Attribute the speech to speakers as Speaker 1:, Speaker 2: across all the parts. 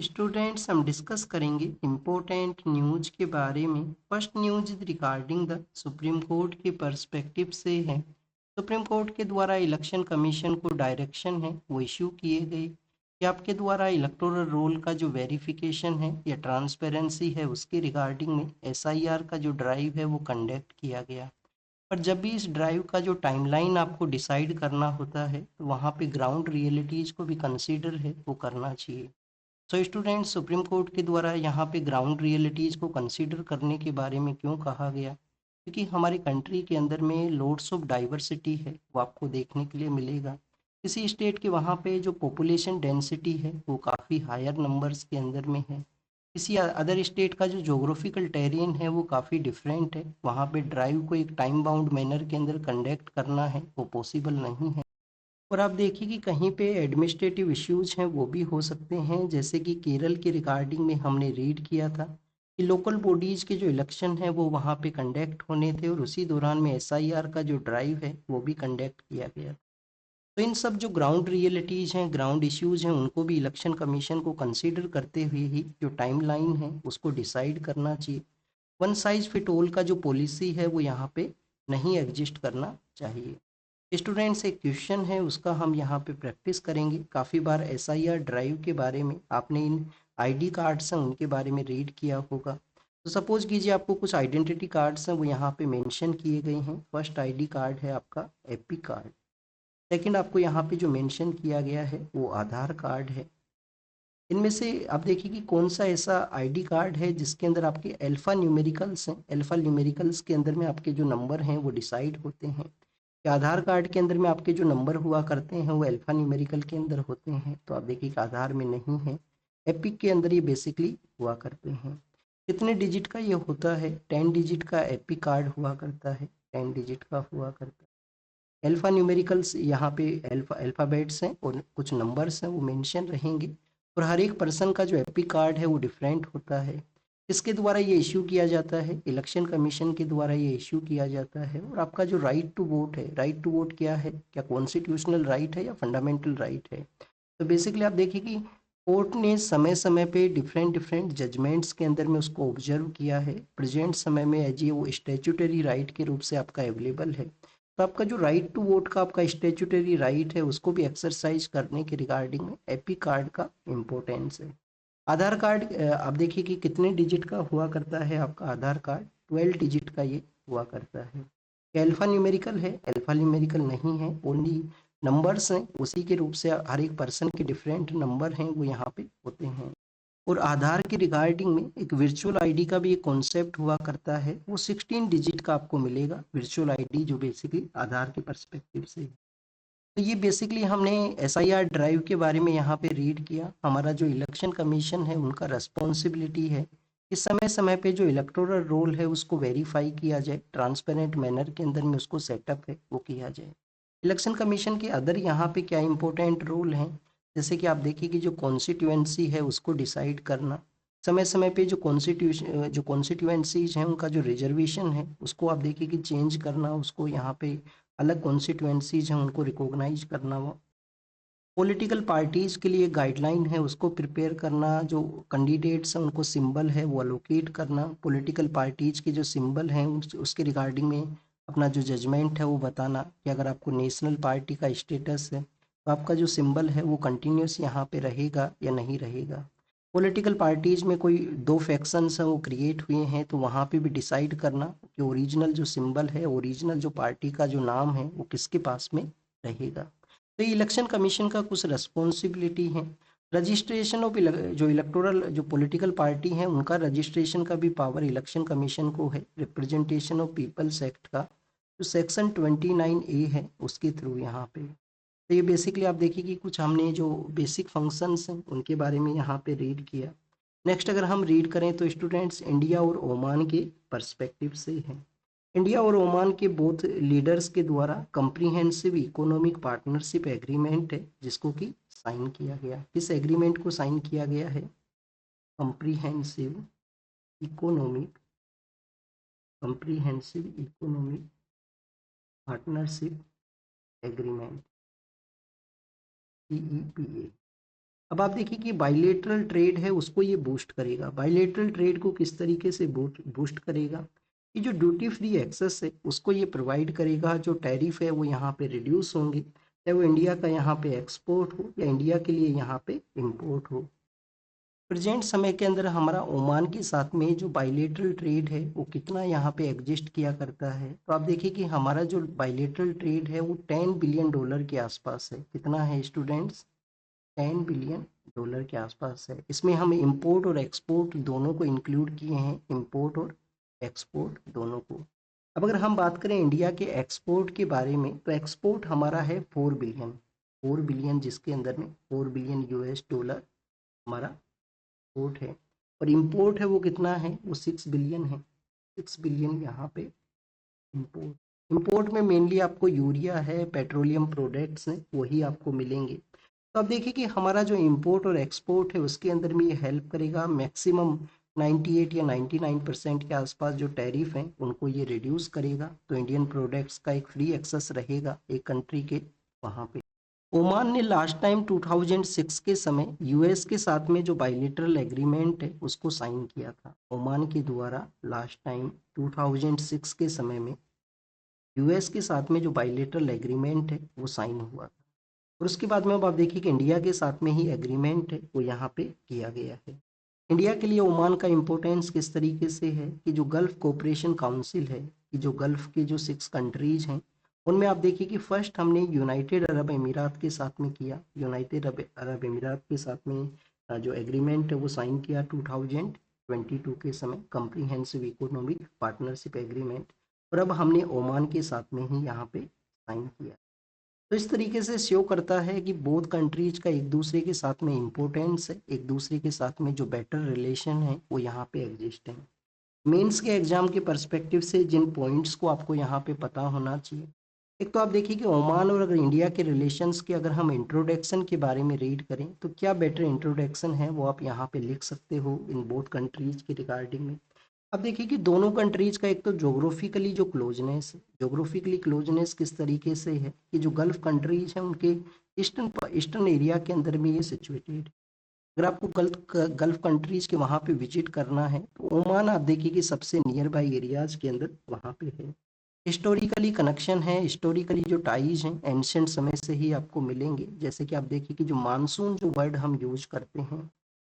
Speaker 1: Students हम discuss करेंगे important news के बारे में। First news regarding the supreme court के पर्सपेक्टिव से है। सुप्रीम कोर्ट के द्वारा इलेक्शन कमीशन को डायरेक्शन है वो इश्यू किए गए कि आपके द्वारा इलेक्टोरल रोल का जो वेरिफिकेशन है या ट्रांसपेरेंसी है उसके रिगार्डिंग में एसआईआर का जो ड्राइव है वो कंडक्ट किया गया। पर जब भी इस ड्राइव का जो टाइमलाइन आपको डिसाइड करना होता है तो वहाँ पे ग्राउंड रियलिटीज़ को भी कंसीडर है वो करना चाहिए। सो स्टूडेंट सुप्रीम कोर्ट के द्वारा यहाँ पे ग्राउंड रियलिटीज़ को कंसीडर करने के बारे में क्यों कहा गया, क्योंकि हमारी कंट्री के अंदर में लोड्स ऑफ डाइवर्सिटी है वो आपको देखने के लिए मिलेगा। किसी स्टेट के वहाँ पे जो पॉपुलेशन डेंसिटी है वो काफ़ी हायर नंबर्स के अंदर में है। किसी अदर स्टेट का जो जोग्राफिकल टेरियन है वो काफ़ी डिफरेंट है। वहाँ पे ड्राइव को एक टाइम बाउंड मैनर के अंदर कंडक्ट करना है वो पॉसिबल नहीं है। और आप देखिए कि कहीं पे एडमिनिस्ट्रेटिव इश्यूज हैं वो भी हो सकते हैं, जैसे कि केरल के रिगार्डिंग में हमने रीड किया था कि लोकल बॉडीज़ के जो इलेक्शन है वो वहाँ पे कंडक्ट होने थे और उसी दौरान में एसआईआर का जो ड्राइव है वो भी कंडक्ट किया गया। तो इन सब जो ग्राउंड रियलिटीज़ हैं, ग्राउंड इश्यूज हैं, उनको भी इलेक्शन कमीशन को कंसीडर करते हुए ही जो टाइमलाइन है उसको डिसाइड करना चाहिए। वन साइज फिट ऑल का जो पॉलिसी है वो यहाँ पे नहीं एग्जिस्ट करना चाहिए। स्टूडेंट्स एक क्वेश्चन है उसका हम यहाँ पे प्रैक्टिस करेंगे। काफ़ी बार एसआईआर ड्राइव के बारे में आपने इन आईडी कार्ड्स हैं उनके बारे में रीड किया होगा। तो सपोज कीजिए आपको कुछ आइडेंटिटी कार्ड्स हैं वो यहाँ पे मेंशन किए गए हैं। फर्स्ट आईडी कार्ड है आपका एपी कार्ड। सेकंड आपको यहाँ पे जो मेंशन किया गया है वो आधार कार्ड है। इनमें से आप देखिए कि कौन सा ऐसा आईडी कार्ड है जिसके अंदर आपके अल्फ़ा न्यूमेरिकल्स हैं। अल्फ़ा न्यूमेरिकल्स के अंदर में आपके जो नंबर हैं वो डिसाइड होते हैं। कि आधार कार्ड के अंदर में आपके जो नंबर हुआ करते हैं वो अल्फ़ा न्यूमेरिकल के अंदर होते हैं, तो आप देखिए कि आधार में नहीं है। एपिक के अंदर ये बेसिकली हुआ करते हैं। कितने डिजिट का ये होता है? 10 डिजिट का एपिक कार्ड हुआ करता है, 10 डिजिट का हुआ करता है। अल्फ़ा न्यूमेरिकल्स यहाँ पे अल्फ़ाबेट्स हैं और कुछ नंबर्स हैं वो मेंशन रहेंगे। और हर एक पर्सन का जो एपिक कार्ड है वो डिफरेंट होता है। इसके द्वारा ये इश्यू किया जाता है, इलेक्शन कमीशन के द्वारा ये इश्यू किया जाता है। और आपका जो राइट टू वोट है, राइट टू वोट क्या है? क्या कॉन्स्टिट्यूशनल राइट है या फंडामेंटल राइट है? तो बेसिकली आप देखिए कि कोर्ट ने समय समय पे डिफरेंट डिफरेंट जजमेंट्स के अंदर में उसको ऑब्जर्व किया है। प्रेजेंट समय में एज ये वो स्टेचुटरी राइट के रूप से आपका अवेलेबल है। तो आपका जो राइट टू वोट का आपका स्टेचुटरी राइट है उसको भी एक्सरसाइज करने के रिगार्डिंग में एपी कार्ड का इम्पोर्टेंस है। आधार कार्ड आप देखिए कि कितने डिजिट का हुआ करता है आपका आधार कार्ड? 12 डिजिट का ये हुआ करता है। अल्फा न्यूमेरिकल है? अल्फा न्यूमेरिकल नहीं है, ओनली नंबर्स हैं। उसी के रूप से हर एक पर्सन के डिफरेंट नंबर हैं वो यहाँ पे होते हैं। और आधार के रिगार्डिंग में एक वर्चुअल आईडी का भी एक कॉन्सेप्ट हुआ करता है, वो 16 डिजिट का आपको मिलेगा वर्चुअल आईडी, जो बेसिकली आधार के पर्सपेक्टिव से। तो ये बेसिकली हमने एसआईआर ड्राइव के बारे में यहाँ पे रीड किया। हमारा जो इलेक्शन कमीशन है उनका रेस्पॉन्सिबिलिटी है कि समय समय पे जो इलेक्टोरल रोल है उसको वेरीफाई किया जाए, ट्रांसपेरेंट मैनर के अंदर में उसको सेटअप है वो किया जाए। इलेक्शन कमीशन के अदर यहाँ पे क्या इंपॉर्टेंट रोल हैं, जैसे कि आप देखिए कि जो कॉन्स्टिट्यूएंसी है उसको डिसाइड करना। समय समय पे जो कॉन्स्टिट्यूएंसीज हैं उनका जो रिजर्वेशन है उसको आप देखिए कि चेंज करना, उसको यहाँ पे अलग कॉन्स्टिट्यूएंसीज हैं उनको रिकॉग्नाइज करना। वो पॉलिटिकल पार्टीज के लिए गाइडलाइन है उसको प्रिपेयर करना। जो कैंडिडेट्स हैं उनको सिंबल है वो अलोकेट करना। पॉलिटिकल पार्टीज के जो सिंबल हैं उसके रिगार्डिंग में अपना जो जजमेंट है वो बताना कि अगर आपको नेशनल पार्टी का स्टेटस है तो आपका जो सिंबल है वो कंटिन्यूस यहाँ पे रहेगा या नहीं रहेगा। पॉलिटिकल पार्टीज में कोई दो फैक्शंस हैं वो क्रिएट हुए हैं तो वहाँ पे भी डिसाइड करना कि ओरिजिनल जो सिंबल है, ओरिजिनल जो पार्टी का जो नाम है वो किसके पास में रहेगा। तो इलेक्शन कमीशन का कुछ रिस्पॉन्सिबिलिटी है। रजिस्ट्रेशन ऑफ जो इलेक्टोरल जो पॉलिटिकल पार्टी हैं उनका रजिस्ट्रेशन का भी पावर इलेक्शन कमीशन को है। रिप्रेजेंटेशन ऑफ पीपल्स एक्ट का जो सेक्शन 29A है उसके थ्रू यहाँ पे। तो ये बेसिकली आप देखिए कि कुछ हमने जो बेसिक फंक्शंस हैं उनके बारे में यहाँ पे रीड किया। नेक्स्ट अगर हम रीड करें तो स्टूडेंट्स इंडिया और ओमान के पर्सपेक्टिव से हैं। इंडिया और ओमान के बोथ लीडर्स के द्वारा कंप्रीहेंसिव इकोनॉमिक पार्टनरशिप एग्रीमेंट है जिसको कि साइन किया गया। किस एग्रीमेंट को साइन किया गया है? Comprehensive economic comprehensive economic partnership agreement, CEPA। अब आप देखिए कि बाइलेटरल ट्रेड है उसको ये बूस्ट करेगा। बाइलेटरल ट्रेड को किस तरीके से बूस्ट करेगा कि जो ड्यूटी फ्री एक्सेस है उसको ये प्रोवाइड करेगा। जो टैरिफ है वो यहाँ पे रिड्यूस होंगे, चाहे वो इंडिया का यहाँ पे एक्सपोर्ट हो या इंडिया के लिए यहाँ पे इम्पोर्ट हो। प्रेजेंट समय के अंदर हमारा ओमान के साथ में जो बाइलेटरल ट्रेड है वो कितना यहाँ पे एग्जिस्ट किया करता है, तो आप देखिए कि हमारा जो बाइलेटरल ट्रेड है वो $10 बिलियन के आसपास है। कितना है स्टूडेंट्स? $10 बिलियन के आसपास है। इसमें हम इंपोर्ट और एक्सपोर्ट दोनों को इंक्लूड किए हैं, इंपोर्ट और एक्सपोर्ट दोनों को। अब अगर हम बात करें इंडिया के एक्सपोर्ट के बारे में, तो एक्सपोर्ट हमारा है 4 बिलियन। 4 बिलियन जिसके अंदर में $4 बिलियन हमारा एक्सपोर्ट है, और इंपोर्ट है वो कितना है? वो 6 बिलियन है। 6 बिलियन यहाँ पे इंपोर्ट। इंपोर्ट में मेनली आपको यूरिया है, पेट्रोलियम प्रोडक्ट्स हैं, वही आपको मिलेंगे। तो अब देखिए कि हमारा जो इंपोर्ट और एक्सपोर्ट है उसके अंदर में ये हेल्प करेगा। मैक्सिमम 98 या 99% के आसपास जो टैरिफ हैं उनको ये रिड्यूस करेगा, तो इंडियन प्रोडक्ट्स का एक फ्री एक्सेस रहेगा एक कंट्री के वहाँ पे। ओमान ने लास्ट टाइम 2006 के समय यूएस के साथ में जो बाइलेटरल एग्रीमेंट है उसको साइन किया था। ओमान के द्वारा लास्ट टाइम 2006 के समय में यूएस के साथ में जो बाइलेटरल एग्रीमेंट है वो साइन हुआ था। और उसके बाद में अब आप देखिए कि इंडिया के साथ में ही एग्रीमेंट है वो यहाँ पे किया गया है। इंडिया के लिए ओमान का इम्पोर्टेंस किस तरीके से है कि जो गल्फ कोऑपरेशन काउंसिल है, कि जो गल्फ के जो 6 कंट्रीज हैं उनमें आप देखिए कि फर्स्ट हमने यूनाइटेड अरब अमीरात के साथ में किया। यूनाइटेड अरब अमीरात के साथ में जो एग्रीमेंट है वो साइन किया 2022 के समय, कम्प्रीहेंसिव इकोनॉमिक पार्टनरशिप एग्रीमेंट। और अब हमने ओमान के साथ में ही यहाँ पे साइन किया। तो इस तरीके से शो करता है कि बोथ कंट्रीज का एक दूसरे के साथ में इम्पोर्टेंस है, एक दूसरे के साथ में जो बेटर रिलेशन है वो यहाँ पे एग्जिस्ट है। मेंस के एग्जाम के पर्सपेक्टिव से जिन पॉइंट्स को आपको यहाँ पे पता होना चाहिए, एक तो आप देखिए कि ओमान और अगर इंडिया के रिलेशंस के अगर हम इंट्रोडक्शन के बारे में रीड करें तो क्या बेटर इंट्रोडक्शन है वो आप यहाँ पे लिख सकते हो इन बोथ कंट्रीज के रिगार्डिंग में। अब देखिए कि दोनों कंट्रीज का एक तो जोग्राफिकली जो क्लोजनेस है, जोग्राफिकली क्लोजनेस किस तरीके से है कि जो गल्फ कंट्रीज हैं उनके ईस्टर्न ईस्टर्न एरिया के अंदर में ये सिचुएटेड। अगर आपको गल्फ कंट्रीज के वहाँ पे विजिट करना है तो ओमान आप देखिए कि सबसे नियर बाई एरियाज के अंदर वहाँ पे है। हिस्टोरिकली कनेक्शन है, हिस्टोरिकली जो टाइज हैं एंशियंट समय से ही आपको मिलेंगे। जैसे कि आप देखिए कि जो मानसून जो वर्ड हम यूज करते हैं,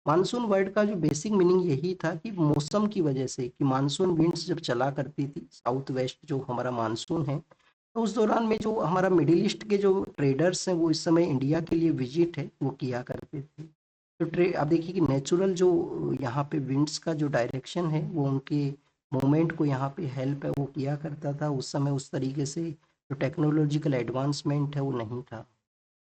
Speaker 1: मानसून वर्ड का जो बेसिक मीनिंग यही था कि मौसम की वजह से, कि मानसून विंड्स जब चला करती थी साउथ वेस्ट जो हमारा मानसून है, तो उस दौरान में जो हमारा मिडिल ईस्ट के जो ट्रेडर्स हैं वो इस समय इंडिया के लिए विजिट है वो किया करते थे। तो आप देखिए कि नेचुरल जो यहाँ पे विंड्स का जो डायरेक्शन है वो उनके मूवमेंट को यहाँ पे हेल्प है वो किया करता था। उस समय उस तरीके से जो टेक्नोलॉजिकल एडवांसमेंट है वो नहीं था।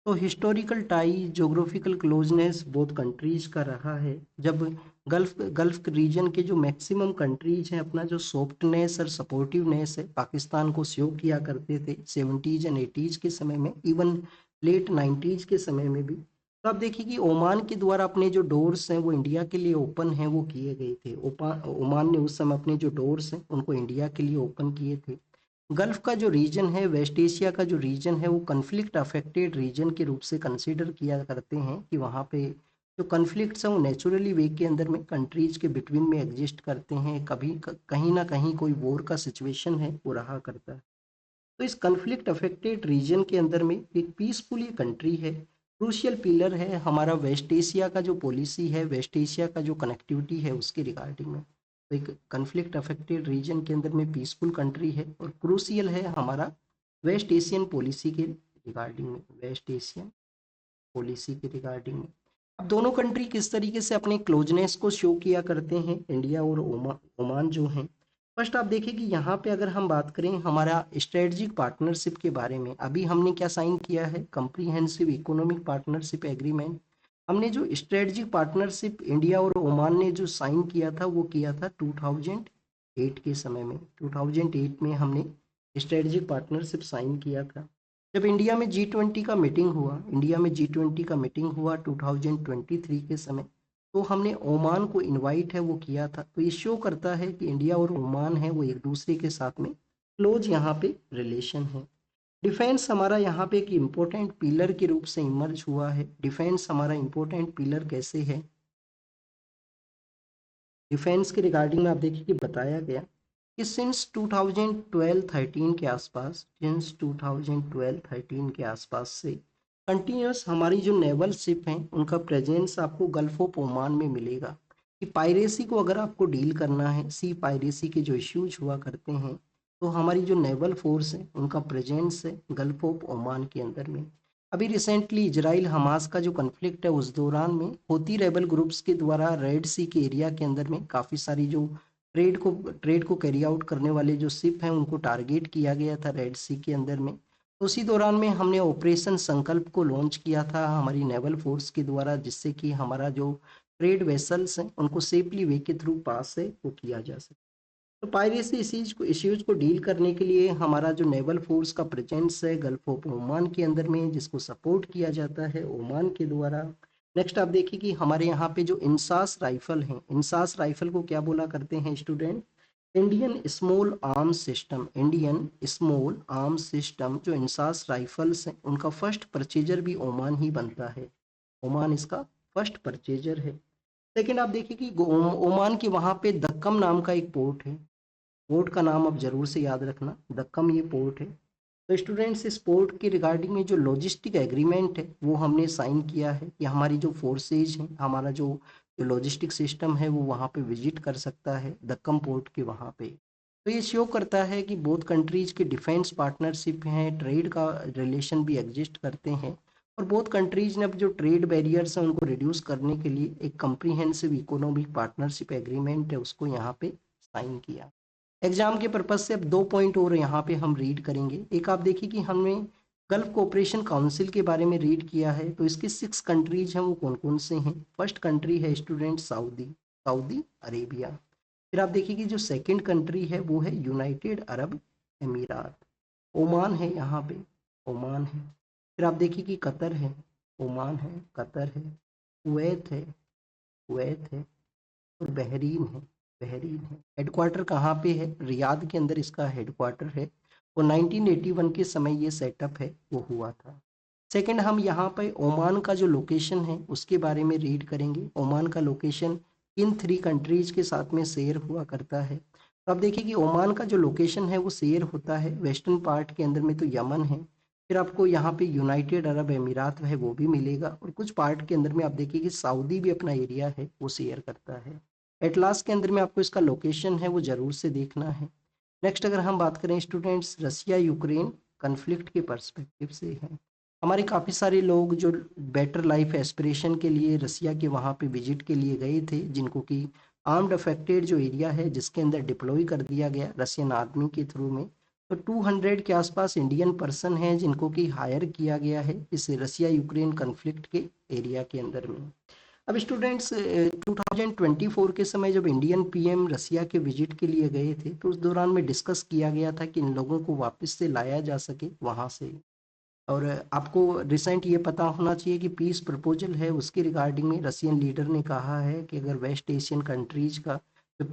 Speaker 1: तो historical tie, geographical closeness both countries का रहा है। जब गल्फ रीजन के जो मैक्सिमम कंट्रीज हैं अपना जो सॉफ्टनेस और सपोर्टिवनेस है पाकिस्तान को शो किया करते थे 70s एंड 80s के समय में, इवन लेट 90s के समय में भी। तो आप देखिए कि ओमान के द्वारा अपने जो डोर्स हैं वो इंडिया के लिए ओपन हैं वो किए गए थे। ओमान ने उस समय अपने जो डोर्स हैं उनको इंडिया के लिए ओपन किए थे। गल्फ का जो रीजन है, वेस्ट एशिया का जो रीजन है वो कन्फ्लिक्ट अफेक्टेड रीजन के रूप से कंसीडर किया करते हैं कि वहाँ पे जो कन्फ्लिक्ट्स हैं वो नेचुरली वे के अंदर में कंट्रीज के बिटवीन में एग्जिस्ट करते हैं। कभी कहीं ना कहीं कोई वॉर का सिचुएशन है वो रहा करता है। तो इस कन्फ्लिक्ट अफेक्टेड रीजन के अंदर में एक पीसफुल ये कंट्री है, क्रूशियल पिलर है हमारा वेस्ट एशिया का जो पॉलिसी है, वेस्ट एशिया का जो कनेक्टिविटी है उसके रिगार्डिंग में। तो एक कन्फ्लिक्ट अफेक्टेड रीजन के अंदर में पीसफुल कंट्री है और क्रूशियल है हमारा वेस्ट एशियन पॉलिसी के रिगार्डिंग में, वेस्ट एशियन पॉलिसी के रिगार्डिंग में। अब दोनों कंट्री किस तरीके से अपने क्लोजनेस को शो किया करते हैं, इंडिया और ओमान जो हैं। फर्स्ट आप देखिए कि यहाँ पे अगर हम बात करें हमारा स्ट्रेटजिक पार्टनरशिप के बारे में, अभी हमने क्या साइन किया है? Comprehensive economic partnership agreement. हमने जो स्ट्रेटजिक पार्टनरशिप इंडिया और ओमान ने जो साइन किया था वो किया था 2008 के समय में। 2008 में हमने स्ट्रेटजिक पार्टनरशिप साइन किया था। जब इंडिया में G20 का मीटिंग हुआ, इंडिया में G20 का मीटिंग हुआ 2023 के समय, तो हमने ओमान को इनवाइट है वो किया था। तो ये शो करता है कि इंडिया और ओमान है वो एक दूसरे के साथ में क्लोज यहाँ पे रिलेशन है। डिफेंस हमारा यहाँ पे एक इम्पोर्टेंट पिलर के रूप से इमर्ज हुआ है। डिफेंस हमारा इम्पोर्टेंट पिलर कैसे है? डिफेंस के रिगार्डिंग में आप देखिए कि बताया गया कि सिंस 2012-13 के आसपास, सिंस 2012-13 के आसपास से कंटिन्यूस हमारी जो नेवल शिप हैं उनका प्रेजेंस आपको गल्फ ऑफ ओमान में मिलेगा। कि पायरेसी को अगर आपको डील करना है, सी पायरेसी के जो इश्यूज हुआ करते हैं, तो हमारी जो नेवल फोर्स है उनका प्रेजेंस है गल्फ ऑफ ओमान के अंदर में। अभी रिसेंटली इजराइल हमास का जो कन्फ्लिक्ट है उस दौरान में होती रेबल ग्रुप्स के द्वारा रेड सी के एरिया के अंदर में काफ़ी सारी जो ट्रेड को कैरी आउट करने वाले जो शिप हैं उनको टारगेट किया गया था रेड सी के अंदर में। तो उसी दौरान में हमने ऑपरेशन संकल्प को लॉन्च किया था हमारी नेवल फोर्स के द्वारा, जिससे कि हमारा जो ट्रेड वेसल्स हैं उनको सेफली वे के थ्रू पास से वो किया जा सके। तो पायरेसी इश्यूज को डील करने के लिए हमारा जो नेवल फोर्स का प्रेजेंस है गल्फ ऑफ ओमान के अंदर में, जिसको सपोर्ट किया जाता है ओमान के द्वारा। नेक्स्ट आप देखिए कि हमारे यहाँ पे जो इंसास राइफल है, इंसास राइफल को क्या बोला करते हैं student? Indian small arms system. Indian small arms system जो इंसास राइफल्स हैं उनका फर्स्ट परचेजर भी ओमान ही बनता है। ओमान इसका फर्स्ट परचेजर है। लेकिन आप देखिए कि ओमान के वहाँ पे दक्कम नाम का एक पोर्ट है। पोर्ट का नाम आप जरूर से याद रखना, दक्कम ये पोर्ट है। तो स्टूडेंट्स इस पोर्ट के रिगार्डिंग में जो लॉजिस्टिक एग्रीमेंट है वो हमने साइन किया है कि हमारी जो फोर्सेज हैं, हमारा जो लॉजिस्टिक सिस्टम है वो वहाँ पे विजिट कर सकता है दक्कम पोर्ट के वहाँ पे। तो ये शो करता है कि बोथ कंट्रीज के डिफेंस पार्टनरशिप हैं, ट्रेड का रिलेशन भी एग्जिस्ट करते हैं, और बोथ कंट्रीज ने अब जो ट्रेड बैरियर्स हैं उनको रिड्यूस करने के लिए एक कम्प्रीहेंसिव इकोनॉमिक पार्टनरशिप एग्रीमेंट है उसको यहाँ पे साइन किया। एग्जाम के पर्पज से अब 2 पॉइंट और यहाँ पे हम रीड करेंगे। एक आप देखिए कि हमने गल्फ कोऑपरेशन काउंसिल के बारे में रीड किया है, तो इसके 6 कंट्रीज हैं वो कौन कौन से हैं? फर्स्ट कंट्री है स्टूडेंट सऊदी, सऊदी अरेबिया। फिर आप देखिए कि जो सेकंड कंट्री है वो है यूनाइटेड अरब अमीरात। ओमान है यहाँ पे, ओमान है। फिर आप देखिए कि कतर है, ओमान है, कतर है। कुवैत है, कुवैत है। और बहरीन है, बहरीन है। हेडक्वार्टर कहाँ पे है? रियाद के अंदर इसका हेडक्वार्टर है। और 1981 के समय ये सेटअप है वो हुआ था। सेकंड, हम यहाँ पे ओमान का जो लोकेशन है उसके बारे में रीड करेंगे। ओमान का लोकेशन किन 3 कंट्रीज के साथ में शेयर हुआ करता है? तो आप देखिए कि ओमान का जो लोकेशन है वो शेयर होता है वेस्टर्न पार्ट के अंदर में तो यमन है। फिर आपको यहाँ पे यूनाइटेड अरब अमीरात है वो भी मिलेगा, और कुछ पार्ट के अंदर में आप देखिए कि सऊदी भी अपना एरिया है वो शेयर करता है। एटलास के अंदर में आपको इसका लोकेशन है वो जरूर से देखना है। नेक्स्ट अगर हम बात करें स्टूडेंट्स रसिया यूक्रेन कन्फ्लिक्ट के पर्सपेक्टिव से है। हमारे काफ़ी सारे लोग जो बेटर लाइफ एस्पिरेशन के लिए रसिया के वहाँ पे विजिट के लिए गए थे, जिनको कि आर्म्ड अफेक्टेड जो एरिया है जिसके अंदर डिप्लॉय कर दिया गया रशियन आर्मी के थ्रू में। तो 200 के आसपास इंडियन पर्सन हैं जिनको कि हायर किया गया है इस रसिया यूक्रेन कन्फ्लिक्ट के एरिया के अंदर में। अब स्टूडेंट्स 2024 के समय जब इंडियन पीएम रसिया के विजिट के लिए गए थे तो उस दौरान में डिस्कस किया गया था कि इन लोगों को वापस से लाया जा सके वहाँ से। और आपको रिसेंट ये पता होना चाहिए कि पीस प्रपोजल है उसके रिगार्डिंग में रशियन लीडर ने कहा है कि अगर वेस्ट एशियन कंट्रीज का जो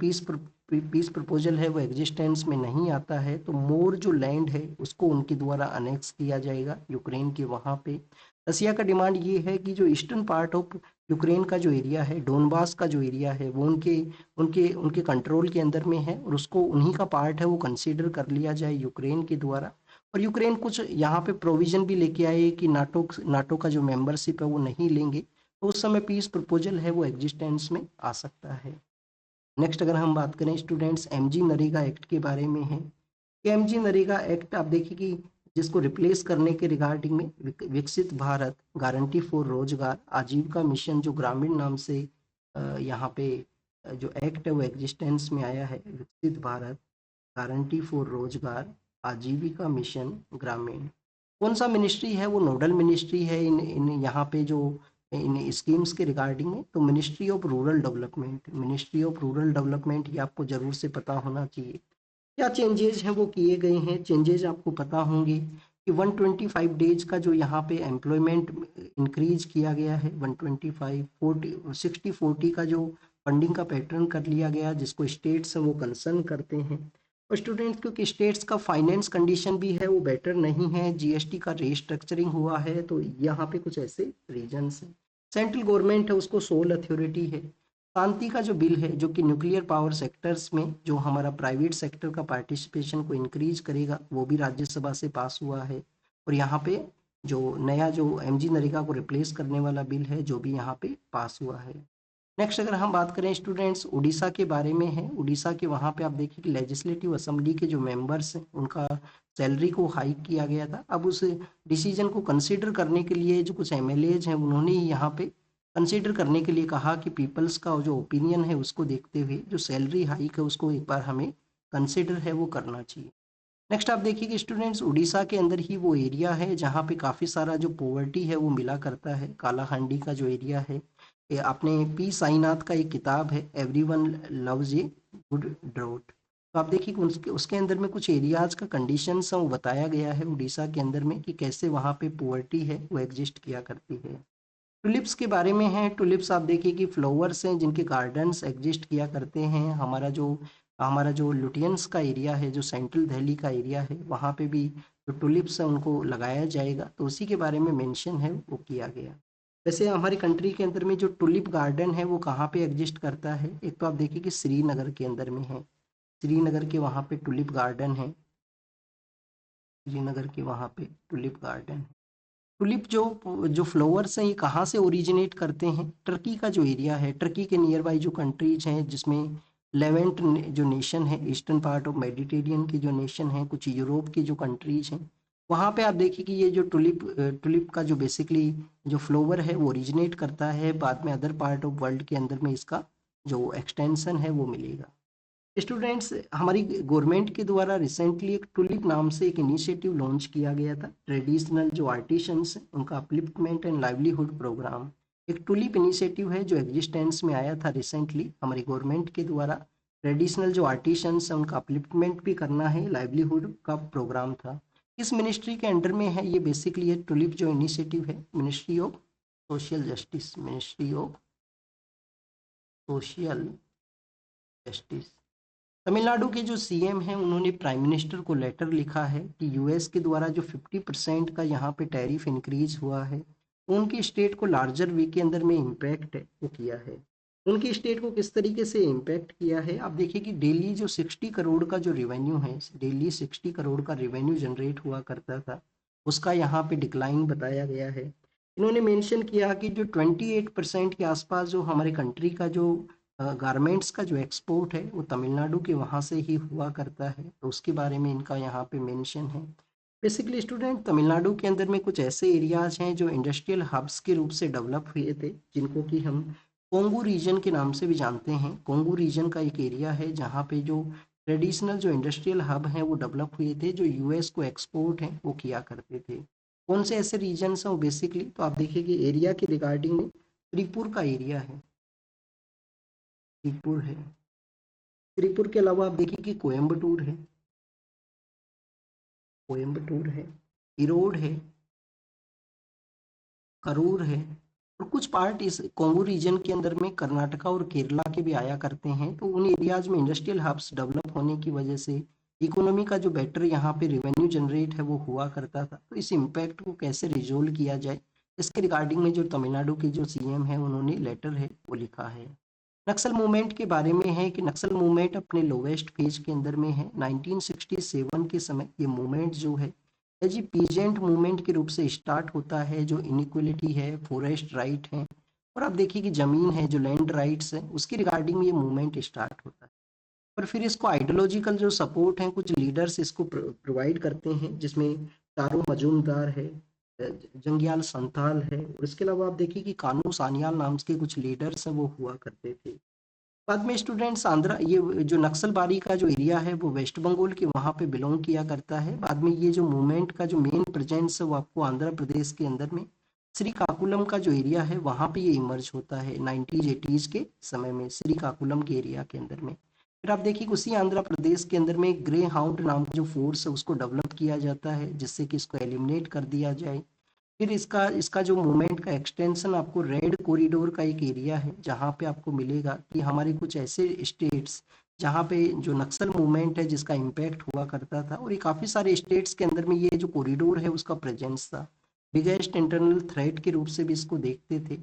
Speaker 1: पीस प्रपोजल है वो एग्जिस्टेंस में नहीं आता है तो मोर जो लैंड है उसको उनके द्वारा अनेक्स किया जाएगा यूक्रेन के वहाँ पे। रसिया का डिमांड ये है कि जो ईस्टर्न पार्ट ऑफ यूक्रेन का जो एरिया है, डोनबास का जो एरिया है, वो उनके उनके उनके कंट्रोल के अंदर में है और उसको उन्हीं का पार्ट है वो कंसीडर कर लिया जाए यूक्रेन के द्वारा। और यूक्रेन कुछ यहाँ पे प्रोविजन भी लेके आए कि नाटो नाटो का जो मेंबरशिप है वो नहीं लेंगे, तो उस समय पीस प्रपोजल है वो एग्जिस्टेंस में आ सकता है। नेक्स्ट अगर हम बात करें स्टूडेंट्स एमजी नरेगा एक्ट के बारे में है कि एमजी नरेगा एक्ट आप देखिए कि जिसको रिप्लेस करने के रिगार्डिंग में विकसित भारत गारंटी फॉर रोजगार आजीविका मिशन जो ग्रामीण नाम से यहाँ पे जो एक्ट है वो एग्जिस्टेंस में आया है, विकसित भारत गारंटी फॉर रोजगार आजीविका मिशन ग्रामीण। कौन सा मिनिस्ट्री है वो नोडल मिनिस्ट्री है इन इन यहाँ पे जो इन स्कीम्स के रिगार्डिंग में? तो ministry of rural development, ministry of rural development ये आपको जरूर से पता होना चाहिए। क्या चेंजेज हैं वो किए गए हैं? चेंजेज आपको पता होंगे कि 125 डेज का जो यहाँ पे एम्प्लॉयमेंट इंक्रीज किया गया है, 125 40 60 40 का जो फंडिंग का पैटर्न कर लिया गया जिसको स्टेट्स हैं वो कंसर्न करते हैं। और स्टूडेंट्स क्योंकि स्टेट्स का फाइनेंस कंडीशन भी है वो बेटर नहीं है, जीएसटी का रीस्ट्रक्चरिंग हुआ है, तो यहाँ पे कुछ ऐसे रीजंस हैं। सेंट्रल गवर्नमेंट है उसको सोल अथॉरिटी है। शांति का जो बिल है जो कि न्यूक्लियर पावर सेक्टर्स में जो हमारा प्राइवेट सेक्टर का पार्टिसिपेशन को इंक्रीज करेगा वो भी राज्यसभा से पास हुआ है। और यहाँ पे जो नया जो एमजी नरेगा को रिप्लेस करने वाला बिल है जो भी यहाँ पे पास हुआ है। नेक्स्ट अगर हम बात करें स्टूडेंट्स उड़ीसा के बारे में है, उड़ीसा के वहाँ पे आप देखिए कि लेजिस्लेटिव असेंबली के जो मेंबर्स हैं उनका सैलरी को हाइक किया गया था। अब उस डिसीजन को कंसीडर करने के लिए जो कुछ एमएलएज हैं उन्होंने ही यहाँ पे कंसीडर करने के लिए कहा कि पीपल्स का जो ओपिनियन है उसको देखते हुए जो सैलरी हाइक है उसको एक बार हमें कंसिडर है वो करना चाहिए। नेक्स्ट आप देखिए कि स्टूडेंट्स उड़ीसा के अंदर ही वो एरिया है जहाँ पे काफ़ी सारा जो पॉवर्टी है वो मिला करता है। कालाहांडी का जो एरिया है, ये आपने पी साईनाथ का एक किताब है everyone loves a good drought, तो आप देखिए कि उसके उसके अंदर में कुछ एरियाज का कंडीशंस है वो बताया गया है उड़ीसा के अंदर में कि कैसे वहाँ पे पॉवर्टी है वो एग्जिस्ट किया करती है। टुलिप्स के बारे में है, टुलिप्स आप देखिए कि फ्लावर्स हैं जिनके गार्डन्स एग्जिस्ट किया करते हैं। हमारा जो लुटियंस का एरिया है जो सेंट्रल दिल्ली का एरिया है वहाँ पे भी जो टुलिप्स है उनको लगाया जाएगा, तो उसी के बारे में मेंशन है वो किया गया। वैसे हमारी कंट्री के अंदर में जो टुलिप गार्डन है वो कहाँ पे एग्जिस्ट करता है, एक तो आप देखिए कि श्रीनगर के अंदर में है। श्रीनगर के वहाँ पे टुलिप गार्डन है, श्रीनगर के वहाँ पे टुलिप गार्डन है। टुलिप जो जो फ्लावर्स हैं ये कहाँ से ओरिजिनेट करते हैं, टर्की का जो एरिया है, टर्की के नियर बाई जो कंट्रीज हैं जिसमें लेवेंट जो नेशन है, ईस्टर्न पार्ट ऑफ मेडिटेरियन की जो नेशन है, कुछ यूरोप की जो कंट्रीज हैं, वहाँ पे आप देखिए कि ये जो टुलिप का जो बेसिकली जो फ्लावर है वो ओरिजिनेट करता है, बाद में अदर पार्ट ऑफ वर्ल्ड के अंदर में इसका जो एक्सटेंशन है वो मिलेगा। स्टूडेंट्स हमारी गवर्नमेंट के द्वारा रिसेंटली एक टुलिप नाम से एक इनिशिएटिव लॉन्च किया गया था, ट्रेडिशनल जो आर्टिशंस हैं उनका अपलिफ्टमेंट एंड लाइवलीहुड प्रोग्राम। एक टुलिप इनिशिएटिव है जो एग्जिस्टेंस में आया था रिसेंटली हमारी गवर्नमेंट के द्वारा। ट्रेडिशनल जो आर्टिशंस हैं उनका अपलिफ्टमेंट भी करना है, लाइवलीहुड का प्रोग्राम था। इस मिनिस्ट्री के अंडर में है ये बेसिकली ये टुलिप जो इनिशिएटिव है, ministry of social justice, ministry of social justice. Tamil Nadu के जो सीएम हैं उन्होंने प्राइम मिनिस्टर को लेटर लिखा है कि यूएस के द्वारा जो 50% का यहाँ पे टैरिफ इंक्रीज हुआ है उनकी स्टेट को लार्जर वे के अंदर में इम्पैक्ट है वो किया है। उनकी स्टेट को किस तरीके से इम्पैक्ट किया है, आप देखिए कि डेली जो 60 करोड़ का जो रेवेन्यू है, डेली 60 करोड़ का रेवेन्यू जनरेट हुआ करता था, उसका यहाँ पे डिक्लाइन बताया गया है। इन्होंने मेंशन किया कि जो 28% के आसपास जो हमारे कंट्री का जो गारमेंट्स का जो एक्सपोर्ट है वो तमिलनाडु के वहाँ से ही हुआ करता है, तो उसके बारे में इनका यहाँ पे मेंशन है। बेसिकली स्टूडेंट तमिलनाडु के अंदर में कुछ ऐसे एरियाज हैं जो इंडस्ट्रियल हब्स के रूप से डेवलप हुए थे, जिनको कि हम कोंगू रीजन के नाम से भी जानते हैं। कोंगू रीजन का एक एरिया है जहाँ पे जो ट्रेडिशनल जो इंडस्ट्रियल हब हैं वो डेवलप हुए थे, जो यूएस को एक्सपोर्ट हैं वो किया करते थे। कौन से ऐसे रीजन्स हैं वो बेसिकली, तो आप देखिए कि एरिया के रिगार्डिंग में त्रिपुर का एरिया है, त्रिपुर है। त्रिपुर के अलावा आप देखिए कि कोयम्बटूर है, कोयम्बटूर है, इरोड है, करूर है, और कुछ पार्ट इस कोंगू रीजन के अंदर में कर्नाटका और केरला के भी आया करते हैं। तो उन एरियाज में इंडस्ट्रियल हब्स डेवलप होने की वजह से इकोनॉमी का जो बेटर यहाँ पे रेवेन्यू जनरेट है वो हुआ करता था। तो इस इम्पैक्ट को कैसे रिजोल्व किया जाए, इसके रिगार्डिंग में जो तमिलनाडु के जो सीएम है उन्होंने लेटर है वो लिखा है। नक्सल मूवमेंट के बारे में है कि नक्सल मूवमेंट अपने लोवेस्ट फेज के अंदर में है। 1967 के समय ये मूवमेंट जो है ये जी पीजेंट मूवमेंट के रूप से स्टार्ट होता है, जो इनइक्वलिटी है, फॉरेस्ट राइट है, और आप देखिए कि ज़मीन है जो लैंड राइट्स है उसके रिगार्डिंग ये मूवमेंट स्टार्ट होता है। पर फिर इसको आइडियोलॉजिकल जो सपोर्ट है कुछ लीडर्स इसको प्रोवाइड करते हैं, जिसमें तारू मजूमदार है, जंगियाल संथाल है, और इसके अलावा आप देखिए कि कानू सान्याल नाम के कुछ लीडर्स हैं वो हुआ करते थे। बाद में स्टूडेंट्स आंध्रा, ये जो नक्सलबारी का जो एरिया है वो वेस्ट बंगाल के वहाँ पे बिलोंग किया करता है। बाद में ये जो मूवमेंट का जो मेन प्रेजेंस है वो आपको आंध्र प्रदेश के अंदर में श्रीकाकुलम का जो एरिया है वहाँ पे ये इमर्ज होता है 90s 80s के समय में, श्रीकाकुलम के एरिया के अंदर में। फिर आप देखिए कि उसी आंध्र प्रदेश के अंदर में ग्रे हाउंड नाम का जो फोर्स है उसको डेवलप किया जाता है जिससे कि इसको एलिमिनेट कर दिया जाए। फिर इसका इसका जो मूवमेंट का एक्सटेंशन आपको रेड कॉरिडोर का एक एरिया है जहाँ पे आपको मिलेगा कि हमारे कुछ ऐसे स्टेट्स जहाँ पे जो नक्सल मूवमेंट है जिसका इम्पैक्ट हुआ करता था, और ये काफ़ी सारे स्टेट्स के अंदर में ये जो कॉरिडोर है उसका प्रेजेंस था। बिगेस्ट इंटरनल थ्रेट के रूप से भी इसको देखते थे।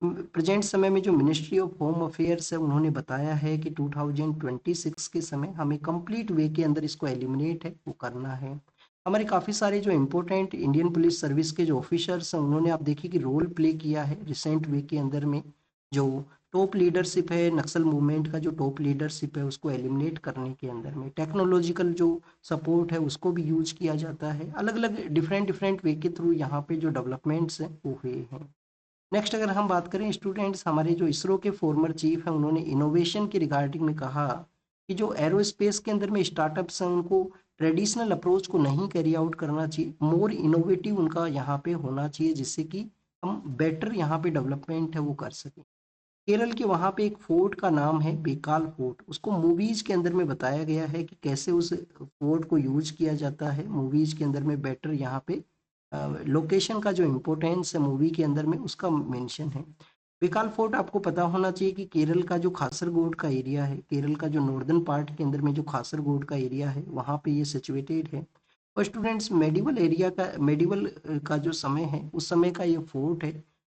Speaker 1: प्रेजेंट समय में जो मिनिस्ट्री ऑफ होम अफेयर्स है उन्होंने बताया है कि 2026 के समय हमें कंप्लीट वे के अंदर इसको एलिमिनेट है वो करना है। हमारे काफ़ी सारे जो इम्पोर्टेंट इंडियन पुलिस सर्विस के जो ऑफिसर्स हैं उन्होंने आप देखिए कि रोल प्ले किया है रिसेंट वे के अंदर में। जो टॉप लीडरशिप है नक्सल मूवमेंट का, जो टॉप लीडरशिप है उसको एलिमिनेट करने के अंदर में टेक्नोलॉजिकल जो सपोर्ट है उसको भी यूज किया जाता है। अलग अलग डिफरेंट डिफरेंट वे के थ्रू यहाँ पे जो डेवलपमेंट्स हैं वो हुए हैं। नेक्स्ट अगर हम बात करें स्टूडेंट्स, हमारे जो इसरो के फॉर्मर चीफ हैं उन्होंने इनोवेशन के रिगार्डिंग में कहा कि जो एरोस्पेस के अंदर में स्टार्टअप्स हैं उनको ट्रेडिशनल अप्रोच को नहीं कैरी आउट करना चाहिए, मोर इनोवेटिव उनका यहाँ पे होना चाहिए, जिससे कि हम बेटर यहाँ पे डेवलपमेंट है वो कर सकें। केरल के वहाँ पे एक फोर्ट का नाम है बेकाल फोर्ट, उसको मूवीज के अंदर में बताया गया है कि कैसे उस फोर्ट को यूज किया जाता है मूवीज के अंदर में बेटर यहाँ पे लोकेशन का जो इम्पोर्टेंस है मूवी के अंदर में उसका मेंशन है। बेकाल फोर्ट आपको पता होना चाहिए कि केरल का जो खासरगोड का एरिया है, केरल का जो नॉर्दर्न पार्ट के अंदर में जो खासरगोड का एरिया है वहाँ पे ये सिचुएटेड है। और स्टूडेंट्स मेडिवल एरिया का मेडिवल का जो समय है उस समय का ये फोर्ट है।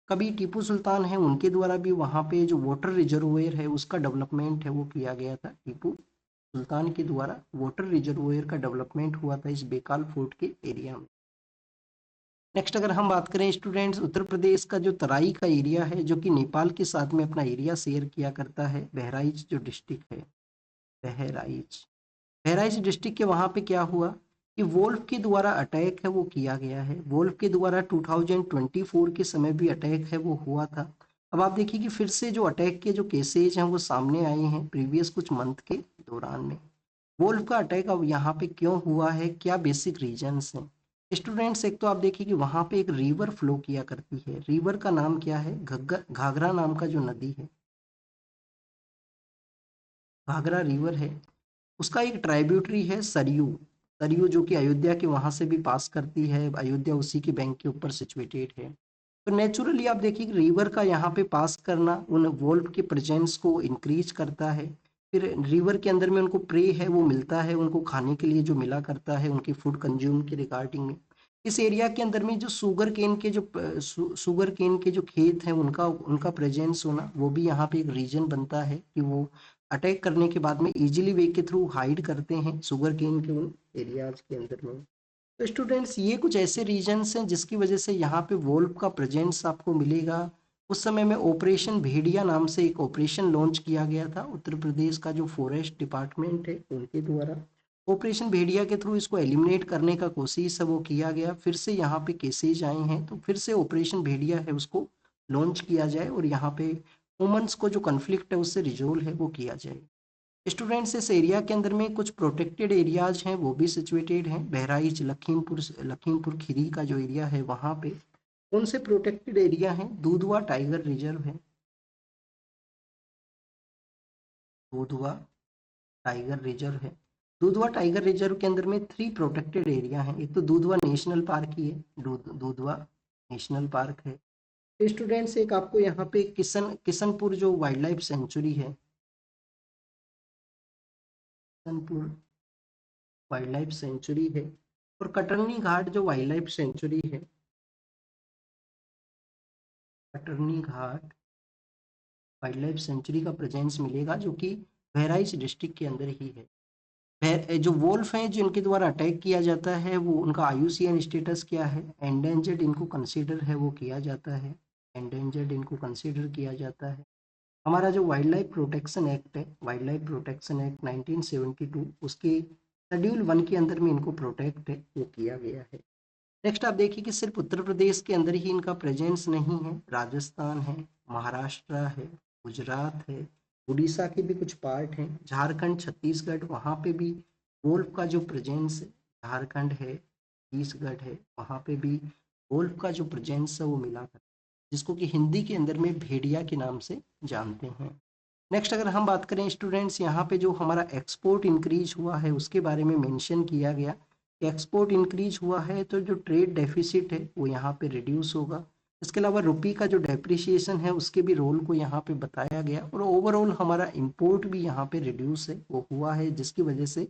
Speaker 1: कभी टीपू सुल्तान है उनके द्वारा भी वहाँ पे जो वाटर रिजर्वोयर है उसका डेवलपमेंट है वो किया गया था। टीपू सुल्तान के द्वारा वाटर रिजर्वोयर का डेवलपमेंट हुआ था इस बेकाल फोर्ट के एरिया में। नेक्स्ट अगर हम बात करें स्टूडेंट्स, उत्तर प्रदेश का जो तराई का एरिया है जो कि नेपाल के साथ में अपना एरिया शेयर किया करता है, बहराइच जो डिस्ट्रिक्ट है, बहराइच बहराइच डिस्ट्रिक्ट के वहाँ पे क्या हुआ कि वोल्फ के द्वारा अटैक है वो किया गया है। वोल्फ के द्वारा 2024 के समय भी अटैक है वो हुआ था। अब आप देखिए कि फिर से जो अटैक के जो केसेज हैं वो सामने आए हैं प्रीवियस कुछ मंथ के दौरान में। वोल्फ का अटैक अब यहाँ पे क्यों हुआ है, क्या बेसिक रीजंस हैं स्टूडेंट्स? एक तो आप देखिए कि वहाँ पे एक रिवर फ्लो किया करती है, रिवर का नाम क्या है, घाघरा नाम का जो नदी है, घाघरा रिवर है, उसका एक ट्राइब्यूटरी है सरयू। सरयू जो कि अयोध्या के वहां से भी पास करती है, अयोध्या उसी के बैंक के ऊपर सिचुएटेड है। तो नेचुरली आप देखिए कि रिवर का यहाँ पे पास करना उन वोल्व के प्रेजेंस को इंक्रीज करता है। फिर रिवर के अंदर में उनको प्रे है वो मिलता है, उनको खाने के लिए जो मिला करता है उनके फूड कंज्यूम के रिगार्डिंग में। इस एरिया के अंदर में जो शुगर केन के जो खेत हैं उनका उनका प्रेजेंस होना वो भी यहाँ पे एक रीजन बनता है कि वो अटैक करने के बाद में इजीली वे के थ्रू हाइड करते हैं शुगर केन के उन एरियाज के अंदर में। तो स्टूडेंट्स ये कुछ ऐसे रीजन्स हैं जिसकी वजह से यहाँ पे वोल्व का प्रेजेंस आपको मिलेगा। उस समय में ऑपरेशन भेड़िया नाम से एक ऑपरेशन लॉन्च किया गया था उत्तर प्रदेश का जो फॉरेस्ट डिपार्टमेंट है उनके द्वारा। ऑपरेशन भेड़िया के थ्रू इसको एलिमिनेट करने का कोशिश है वो किया गया, फिर से यहाँ पे केसेज आए हैं तो फिर से ऑपरेशन भेड़िया है उसको लॉन्च किया जाए और यहाँ पे वुमेन्स को जो कन्फ्लिक्ट है उससे रिजोल्व है वो किया जाए। स्टूडेंट्स इस एरिया के अंदर में कुछ प्रोटेक्टेड एरियाज हैं वो भी सिचुएटेड हैं। बहराइच लखीमपुर खीरी का जो एरिया है वहाँ पे कौन से प्रोटेक्टेड एरिया हैं, दुधवा टाइगर रिजर्व है, दुधवा टाइगर रिजर्व है। दुधवा टाइगर रिजर्व के अंदर में 3 प्रोटेक्टेड एरिया हैं। एक तो दुधवा नेशनल पार्क ही है, दुधवा नेशनल पार्क है। स्टूडेंट्स एक आपको यहाँ पे किशनपुर जो वाइल्ड लाइफ सेंचुरी है, किशनपुर वाइल्ड लाइफ सेंचुरी है, और कटरनी घाट जो वाइल्ड लाइफ सेंचुरी है, कटरनी घाट वाइल्ड लाइफ सेंचुरी का प्रेजेंस मिलेगा जो कि बहराइच डिस्ट्रिक्ट के अंदर ही है। जो वोल्फ हैं जिनके द्वारा अटैक किया जाता है वो उनका आईयूसीएन स्टेटस क्या है, एंडेंजर्ड इनको कंसीडर है वो किया जाता है, एंडेंजर्ड इनको कंसीडर किया जाता है। हमारा जो वाइल्ड लाइफ प्रोटेक्शन एक्ट है, वाइल्ड लाइफ प्रोटेक्शन एक्ट 1972, उसके शेड्यूल 1 के अंदर में इनको प्रोटेक्ट है वो किया गया है। नेक्स्ट आप देखिए कि सिर्फ उत्तर प्रदेश के अंदर ही इनका प्रेजेंस नहीं है, राजस्थान है, महाराष्ट्र है, गुजरात है, उड़ीसा के भी कुछ पार्ट हैं, झारखंड, छत्तीसगढ़, वहाँ पे भी वोल्फ का जो प्रेजेंस है, झारखंड है, छत्तीसगढ़ है, वहाँ पे भी वोल्फ का जो प्रेजेंस है वो मिला कर, जिसको कि हिंदी के अंदर में भेड़िया के नाम से जानते हैं। नेक्स्ट अगर हम बात करें स्टूडेंट्स, यहाँ पे जो हमारा एक्सपोर्ट इंक्रीज हुआ है उसके बारे में मेंशन किया गया। एक्सपोर्ट इंक्रीज हुआ है तो जो ट्रेड डेफिसिट है वो यहाँ पे रिड्यूस होगा। इसके अलावा रुपी का जो डेप्रिसिएशन है उसके भी रोल को यहाँ पे बताया गया, और ओवरऑल हमारा इंपोर्ट भी यहाँ पे रिड्यूस है वो हुआ है, जिसकी वजह से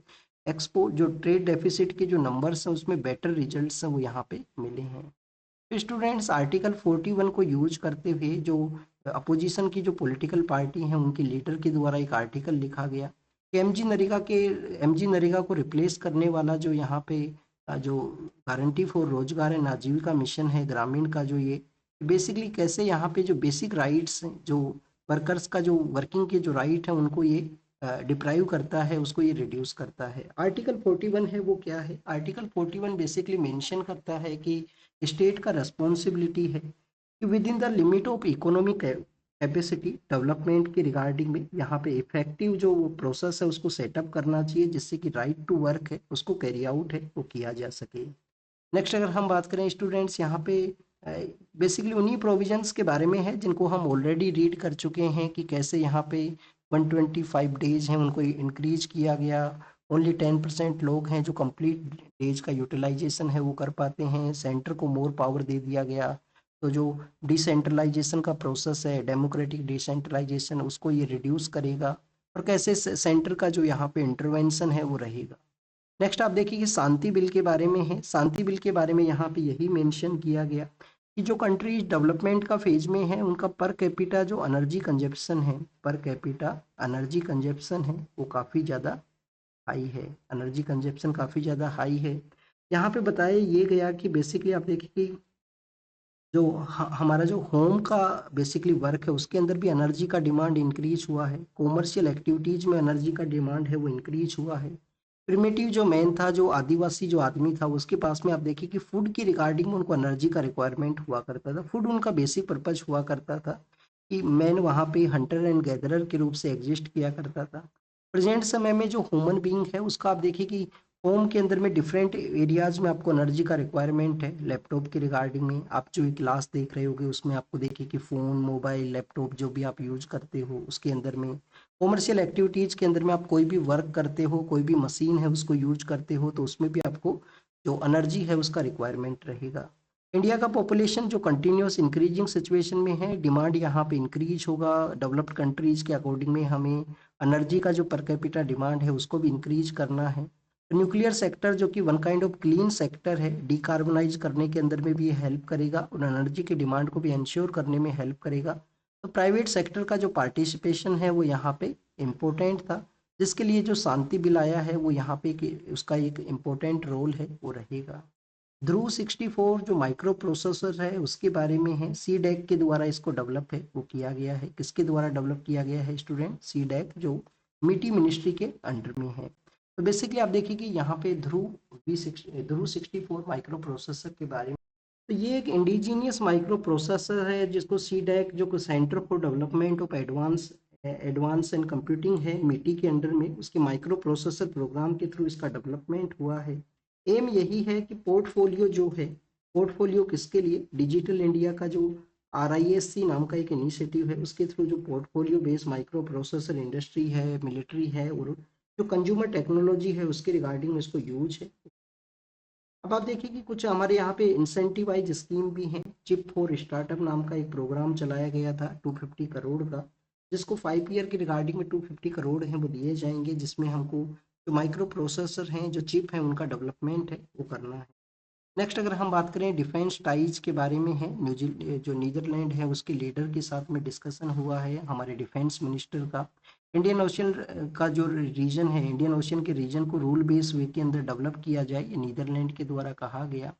Speaker 1: एक्सपोर्ट जो ट्रेड डेफिसिट के जो नंबर्स हैं उसमें बेटर रिजल्ट्स हैं वो यहाँ पे मिले हैं। तो स्टूडेंट्स आर्टिकल 41 को यूज करते हुए जो अपोजिशन की जो पॉलिटिकल पार्टी है उनके लीडर के द्वारा एक आर्टिकल लिखा गया कि एमजी नरेगा को रिप्लेस करने वाला जो यहाँ पे जो गारंटी फॉर रोजगार एंड आजीविका मिशन है ग्रामीण का, जो ये बेसिकली कैसे यहाँ पे जो बेसिक राइट्स हैं, जो वर्कर्स का जो वर्किंग के जो राइट है उनको ये डिप्राइव करता है, उसको ये रिड्यूस करता है। आर्टिकल 41 है वो क्या है? आर्टिकल 41 बेसिकली मेंशन करता है कि स्टेट का रेस्पॉन्सिबिलिटी है कि with in the limit of economic capacity development के रिगार्डिंग में यहाँ पे इफेक्टिव जो प्रोसेस है उसको सेटअप करना चाहिए, जिससे कि राइट टू वर्क है उसको कैरी आउट है वो किया जा सके। नेक्स्ट अगर हम बात करें स्टूडेंट्स, यहाँ पे बेसिकली उन्हीं प्रोविजंस के बारे में है जिनको हम ऑलरेडी रीड कर चुके हैं कि कैसे यहाँ पे 125 डेज हैं उनको इंक्रीज किया गया। ओनली 10% लोग हैं जो कंप्लीट डेज का यूटिलाइजेशन है वो कर पाते हैं। सेंटर को मोर पावर दे दिया गया। तो जो डिसेंट्रलाइजेशन का प्रोसेस है, डेमोक्रेटिक डिसेंट्रलाइजेशन, उसको ये रिड्यूस करेगा, और कैसे सेंटर का जो यहाँ पे इंटरवेंशन है वो रहेगा। नेक्स्ट आप देखिए कि शांति बिल के बारे में है। शांति बिल के बारे में यहाँ पे यही मेंशन किया गया कि जो कंट्रीज डेवलपमेंट का फेज में है उनका पर कैपिटा जो एनर्जी कंजप्शन है, पर कैपिटा एनर्जी कंजप्शन है वो काफ़ी ज़्यादा हाई है। एनर्जी कंजप्शन काफ़ी ज़्यादा हाई है। यहाँ पे बताया ये गया कि बेसिकली आप देखिए कि जो हमारा जो होम का बेसिकली वर्क है उसके अंदर भी एनर्जी का डिमांड इंक्रीज हुआ है। कॉमर्शियल एक्टिविटीज़ में एनर्जी का डिमांड है वो इंक्रीज हुआ है। प्रिमिटिव जो मैन था, जो आदिवासी जो आदमी था, उसके पास में आप देखिए कि फूड की रिगार्डिंग में उनको एनर्जी का रिक्वायरमेंट हुआ करता था। फूड उनका बेसिक पर्पज हुआ करता था कि मैन वहाँ पे हंटर एंड गैदरर के रूप से एग्जिस्ट किया करता था। प्रेजेंट समय में जो ह्यूमन बीइंग है उसका आप देखिए कि होम के अंदर में डिफरेंट एरियाज में आपको एनर्जी का रिक्वायरमेंट है। लैपटॉप के रिगार्डिंग में आप जो एक क्लास देख रहे होगे उसमें आपको देखिए कि फ़ोन, मोबाइल, लैपटॉप जो भी आप यूज करते हो उसके अंदर में, कॉमर्शियल एक्टिविटीज़ के अंदर में आप कोई भी वर्क करते हो, कोई भी मशीन है उसको यूज करते हो, तो उसमें भी आपको जो एनर्जी है उसका रिक्वायरमेंट रहेगा। इंडिया का पॉपुलेशन जो कंटिन्यूस इंक्रीजिंग सिचुएशन में है, डिमांड यहाँ पे इंक्रीज होगा। डेवलप्ड कंट्रीज के अकॉर्डिंग में हमें एनर्जी का जो पर कैपिटा डिमांड है उसको भी इंक्रीज करना है। न्यूक्लियर सेक्टर जो कि one kind of clean sector है, डिकार्बोनाइज करने के अंदर में भी हेल्प करेगा और एनर्जी की डिमांड को भी इंश्योर करने में हेल्प करेगा। तो प्राइवेट सेक्टर का जो पार्टिसिपेशन है वो यहाँ पे इम्पोर्टेंट था, जिसके लिए जो शांति बिल आया है वो यहाँ पे उसका एक इम्पोर्टेंट रोल है वो रहेगा। ध्रुव 64 जो माइक्रो प्रोसेसर है उसके बारे में है। सी डैक के द्वारा इसको डेवलप है वो किया गया है। किसके द्वारा डेवलप किया गया है स्टूडेंट? सी डैक जो मिटी मिनिस्ट्री के अंडर में है। तो बेसिकली आप देखिए कि यहाँ पे ध्रुव 64 माइक्रो प्रोसेसर के बारे में, तो ये एक इंडिजीनियस माइक्रो प्रोसेसर है जिसको सी डैक जो centre for development of advance and computing है मिटी के अंडर में, उसके माइक्रो प्रोसेसर प्रोग्राम के थ्रू इसका डेवलपमेंट हुआ है। एम यही है कि पोर्टफोलियो जो है, पोर्टफोलियो किसके लिए? डिजिटल इंडिया का जो RISC नाम का एक इनिशिएटिव है उसके थ्रू जो portfolio based micro processor industry है, मिलिट्री है, और जो कंज्यूमर टेक्नोलॉजी है उसके रिगार्डिंग इसको यूज है। अब आप देखिए कि कुछ हमारे यहाँ पे इंसेंटिवाइज स्कीम भी हैं। चिप फॉर स्टार्टअप नाम का एक प्रोग्राम चलाया गया था 250 करोड़ का, जिसको 5 ईयर के रिगार्डिंग में 250 करोड़ हैं वो दिए जाएंगे, जिसमें हमको जो माइक्रो प्रोसेसर हैं, जो चिप हैं, उनका डेवलपमेंट है वो करना है। नेक्स्ट अगर हम बात करें डिफेंस टाइज के बारे में है, जो नीदरलैंड है उसके लीडर के साथ में डिस्कशन हुआ है हमारे डिफेंस मिनिस्टर का। इंडियन ओशियन का जो रीजन है, इंडियन ओशियन के रीजन को रूल बेस्ड वे के अंदर डेवलप किया जाए, ये नीदरलैंड के द्वारा कहा गया।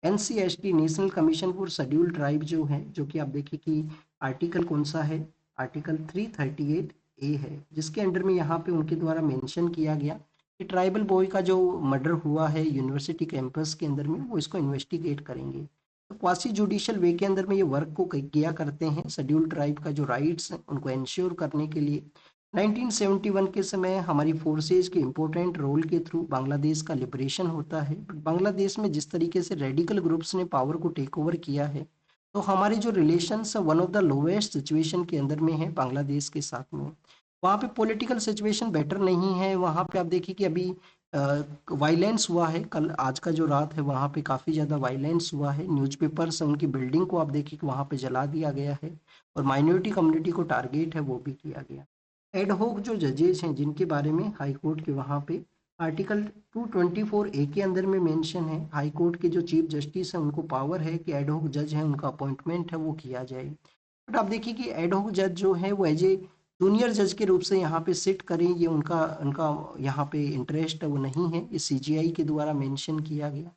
Speaker 1: NCST national commission for scheduled tribe जो है, जो कि आप देखिए कि आर्टिकल कौन सा है? आर्टिकल 338A है, जिसके अंडर में यहाँ पे उनके द्वारा मेंशन किया गया कि ट्राइबल बॉय का जो मर्डर हुआ है यूनिवर्सिटी कैंपस के अंदर में, वो इसको इन्वेस्टिगेट करेंगे। तो क्वासी जुडिशियल वे के अंदर में ये वर्क को किया करते हैं। शेड्यूल्ड ट्राइब का जो राइट्स हैं उनको इंश्योर करने के लिए 1971 के समय हमारी फोर्सेज के इम्पोर्टेंट रोल के थ्रू बांग्लादेश का लिबरेशन होता है। बट बांग्लादेश में जिस तरीके से रेडिकल ग्रुप्स ने पावर को टेक ओवर किया है, तो हमारे जो relations one of the lowest situation के अंदर में है बांग्लादेश के साथ में। वहाँ पे पॉलिटिकल सिचुएशन बेटर नहीं है। वहाँ पे आप देखिए कि अभी वायलेंस हुआ है कल, आज का जो रात है वहाँ पे काफ़ी ज़्यादा वायलेंस हुआ है। न्यूज़पेपर्स उनकी बिल्डिंग को आप देखिए कि वहाँ पे जला दिया गया है और माइनॉरिटी कम्युनिटी को टारगेट है वो भी किया गया। एड होक जो जजेस हैं जिनके बारे में हाई कोर्ट के वहाँ पे आर्टिकल 224 ए के अंदर में मेंशन है, हाई कोर्ट के जो चीफ जस्टिस हैं उनको पावर है कि एड होक जज हैं उनका अपॉइंटमेंट है वो किया जाए। बट आप देखिए कि एड होक जज जो है वो एज ए जूनियर जज के रूप से यहाँ पे सिट करें, ये उनका उनका यहाँ पे इंटरेस्ट वो नहीं है, ये सीजीआई के द्वारा मेंशन किया गया।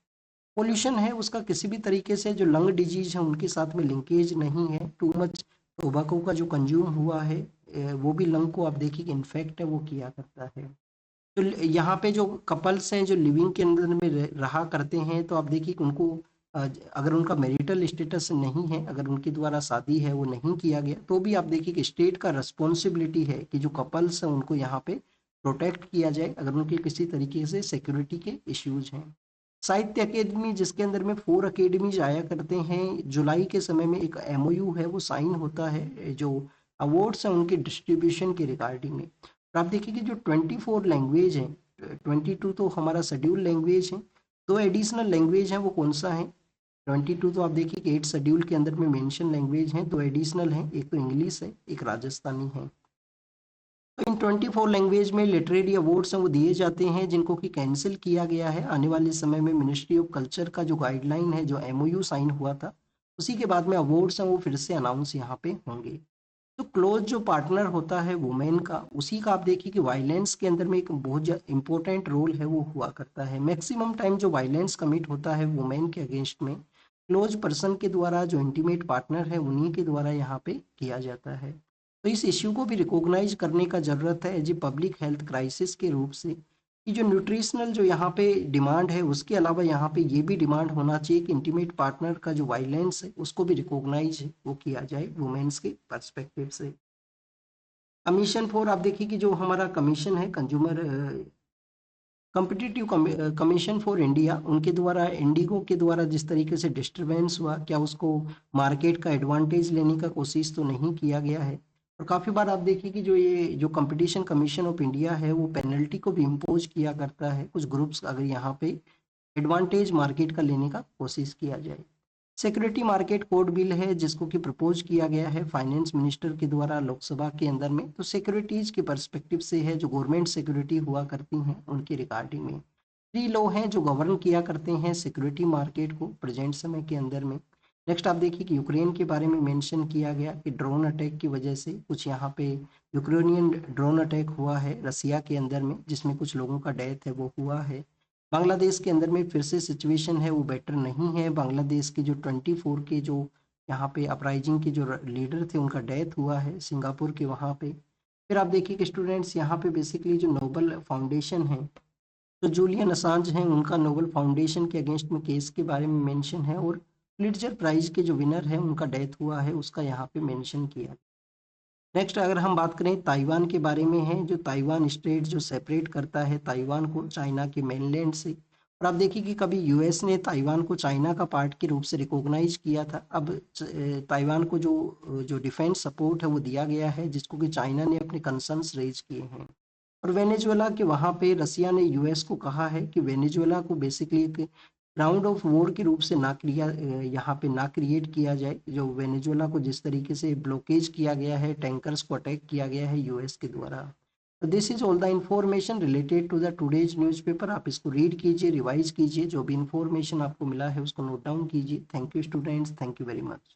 Speaker 1: पोल्यूशन है उसका किसी भी तरीके से जो लंग डिजीज है उनके साथ में लिंकेज नहीं है। टू मच टोबैको का जो कंज्यूम हुआ है वो भी लंग को आप देखिए कि इन्फेक्ट है वो किया करता है। तो यहाँ पे जो कपल्स हैं जो लिविंग के अंदर में रहा करते हैं तो आप देखिए कि उनको अगर उनका मैरिटल स्टेटस नहीं है, अगर उनके द्वारा शादी है वो नहीं किया गया, तो भी आप देखिए कि स्टेट का रिस्पॉन्सिबिलिटी है कि जो कपल्स हैं उनको यहाँ पे प्रोटेक्ट किया जाए अगर उनके किसी तरीके से सिक्योरिटी के इश्यूज हैं। साहित्य अकेडमी जिसके अंदर में 4 अकेडमीज आया करते हैं, जुलाई के समय में एक एमओयू है वो साइन होता है जो अवार्ड्स हैं उनके डिस्ट्रीब्यूशन के रिगार्डिंग में। और आप देखिए कि जो 24 लैंग्वेज हैं, 22 तो हमारा शेड्यूल लैंग्वेज है, 2 एडिशनल लैंग्वेज हैं वो कौन सा है? 22 तो आप देखिए कि 8 शेड्यूल के अंदर में मेंशन लैंग्वेज हैं, 2 एडिशनल हैं, एक तो इंग्लिश है एक राजस्थानी है। तो इन 24 लैंग्वेज में लिटरेरी अवार्ड्स हैं वो दिए जाते हैं जिनको कि कैंसिल किया गया है। आने वाले समय में मिनिस्ट्री ऑफ कल्चर का जो गाइडलाइन है जो एमओयू साइन हुआ था उसी के बाद में अवार्ड्स हैं वो फिर से अनाउंस यहाँ पे होंगे। तो क्लोज जो पार्टनर होता है वुमेन का, उसी का आप देखिए कि वायलेंस के अंदर में एक बहुत इंपॉर्टेंट रोल है वो हुआ करता है। मैक्सिमम टाइम जो वायलेंस कमिट होता है वुमेन के अगेंस्ट में क्लोज पर्सन के द्वारा, जो इंटीमेट पार्टनर है उन्हीं के द्वारा यहाँ पे किया जाता है। तो इस इश्यू को भी रिकॉग्नाइज करने का ज़रूरत है as a public health crisis के रूप से, कि जो न्यूट्रिशनल जो यहाँ पे डिमांड है उसके अलावा यहाँ पे ये भी डिमांड होना चाहिए कि इंटीमेट पार्टनर का जो वायलेंस है उसको भी रिकॉग्नाइज वो किया जाए वुमेन्स के पर्सपेक्टिव से। कमीशन फॉर आप देखिए कि जो हमारा कमीशन है consumer competitive commission for India, उनके द्वारा इंडिगो के द्वारा जिस तरीके से डिस्टरबेंस हुआ, क्या उसको मार्केट का एडवांटेज लेने का कोशिश तो नहीं किया गया है। और काफ़ी बार आप देखिए कि जो ये जो कंपटीशन कमीशन ऑफ इंडिया है वो पेनल्टी को भी इम्पोज किया करता है कुछ ग्रुप्स अगर यहाँ पे एडवांटेज मार्केट का लेने का कोशिश किया जाए। सिक्योरिटी मार्केट कोड बिल है जिसको कि प्रपोज किया गया है फाइनेंस मिनिस्टर के द्वारा लोकसभा के अंदर में। तो सिक्योरिटीज के पर्सपेक्टिव से है, जो गवर्नमेंट सिक्योरिटी हुआ करती हैं उनकी रिगार्डिंग में 3 लॉ हैं जो गवर्न किया करते हैं सिक्योरिटी मार्केट को प्रेजेंट समय के अंदर में। नेक्स्ट आप देखिए कि यूक्रेन के बारे में मेंशन किया गया कि ड्रोन अटैक की वजह से कुछ यहाँ पे यूक्रेनियन ड्रोन अटैक हुआ है रसिया के अंदर में जिसमें कुछ लोगों का डेथ है वो हुआ है। बांग्लादेश के अंदर में फिर से सिचुएशन है वो बेटर नहीं है। बांग्लादेश के जो 24 के जो यहाँ पे अपराइजिंग के जो लीडर थे उनका डेथ हुआ है सिंगापुर के वहाँ पे। फिर आप देखिए कि स्टूडेंट्स यहाँ पे बेसिकली जो नोबल फाउंडेशन है, तो जूलियन असांज हैं उनका नोबल फाउंडेशन के अगेंस्ट में केस के बारे में मेंशन है। और प्लिट्जर प्राइज के जो विनर है उनका डेथ हुआ है उसका यहाँ पे मेंशन किया। नेक्स्ट अगर हम बात करें ताइवान के बारे में है, जो ताइवान स्टेट जो सेपरेट करता है ताइवान को चाइना के मेनलैंड से। और आप देखिए कि कभी यूएस ने ताइवान को चाइना का पार्ट के रूप से रिकॉग्नाइज किया था, अब ताइवान को जो जो डिफेंस सपोर्ट है वो दिया गया है जिसको कि चाइना ने अपने कंसर्न्स रेज किए हैं। और वेनेजुएला के वहाँ पे रसिया ने यूएस को कहा है कि वेनेजुएला को बेसिकली एक राउंड ऑफ वॉर के रूप से यहाँ पे ना क्रिएट किया जाए। जो वेनेजुएला को जिस तरीके से ब्लॉकेज किया गया है, टैंकर्स को अटैक किया गया है यूएस के द्वारा। तो this is all the information related to the today's newspaper. आप इसको रीड कीजिए, रिवाइज कीजिए, जो भी इंफॉर्मेशन आपको मिला है उसको नोट डाउन कीजिए। Thank you students, thank you very much.